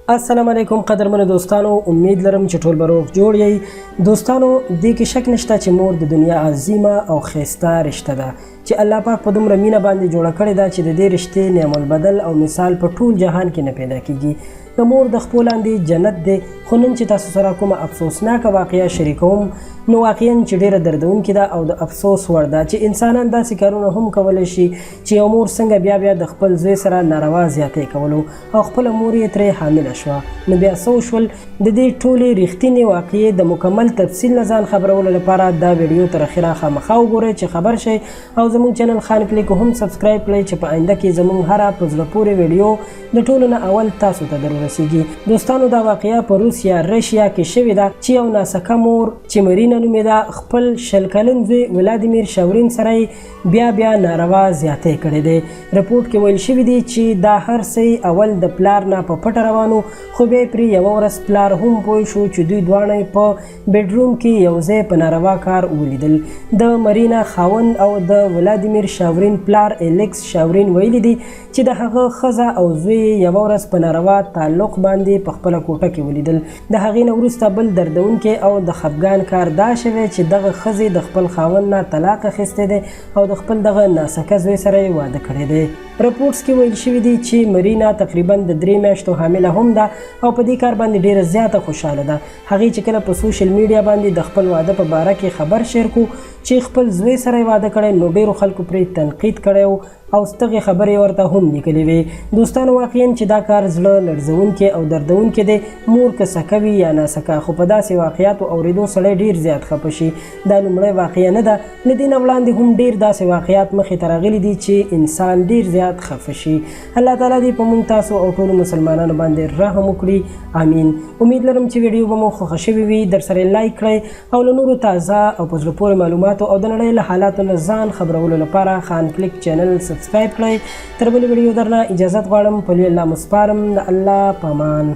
السلام علیکم قدرمنو دوستانو، امید لرم چې ټول به روغ جوړ یئ. دوستانو دې کې شک نشته چې مور د دنیا عظیمه او ښایسته رشته ده چې الله پاک په دومره مینه باندې جوړه کړې ده چې د دې رشتې نعم البدل او مثال په ټول جهان کې نه پیدا کیږي. د مور د خپو لاندې جنت دی، خو نن چې تاسو سره کومه افسوسناکه واقعه شریکوم نو واقعا چې ډیره دردونکې ده او د افسوس وړ ده چې انسانان داسې کارونه هم کولی شي چې یو مور څنګه بیا د خپل زوی سره ناروا زیاتۍ کولو او خپله مور یې ترې حامله شوه. نو بیا څه وشول؟ د دې ټولې ریښتینې واقعې د مکمل تفصیل نه ځان خبرولو لپاره دا ویډیو تر اخره خامخا وګورئ چې خبر شئ او زموږ چینل خان کلیک هم سبسکرایب کړئ چې په آینده کې زموږ هره په زړه پورې ویډیو د ټولو نه اول تاسو ته در ورسیږي. دوستانو دا واقعه په روس یا رشیا کې شوې ده چې یو ناسکه مور چې مرینا نومېده خپل 20 کلن زوی ولادیمیر شاورین سره بیا ناروا زیاتۍ کړې دی. رپورټ کې ویل شوي دي چې دا هر څه اول د پلار نه په پټه روانو، خو بیا پرې یوه ورځ پلار هم پوه شو چې دوی دواړه په بیډروم کې یو ځای په ناروا کار ولیدل. د مرینا خاوند او د ولادیمیر شاورین پلار الیکس شاورین ویلي دي چې د هغه ښځه او زوی یوه ورځ په ناروا تعلق باندې په خپله کوټه کې ولیدل. د هغې نه وروسته بل دردونکی او د خفګان کار دا شوی چې دغه ښځې د خپل خاوند نه طلاق اخیستی دی او د خپل دغه ناسکه زوی سره یې واده کړی دی. رپورټس کې ویل شوي دي چې مرینا تقریبا د 3 میاشتو حامله هم ده او په دې کار باندې ډیره زیاته خوشحاله ده. هغې چې کله په سوشل میډیا باندې د خپل واده په باره کې خبر شیر کو چې خپل زوی سره یې واده کړی، نو ډیرو خلکو پرې تنقید کړی او ستغې خبرې ورته هم لیکلې وې. دوستانو واقعا چې دا کار زړه لړزونکی او دردونکی دی. مور که سکه وي یا ناسکه، خو په داسې واقعاتو اورېدو سړی ډیر زیات خفه شي. دا لومړی واقعه نه ده، له دې نه وړاندې هم ډیر داسې واقعات مخې ته راغلي دي چې انسان ډیر زیات خفه شي. الله تعالی دې په موږ تاسو او ټولو مسلمانانو باندې رحم وکړي، امین. امید لرم چې ویډیو به مو خوښه شوې وي. در سره لایک کړئ او له نورو تازه او په زړه پورې معلوماتو او د نړۍ له حالاتو نه ځان خبرولو لپاره خان کلیک چینل سبسکرایب کړئ. تر بلې ویډیو درنه اجازت غواړم. په لوی الله مو سپارم. د الله په امان.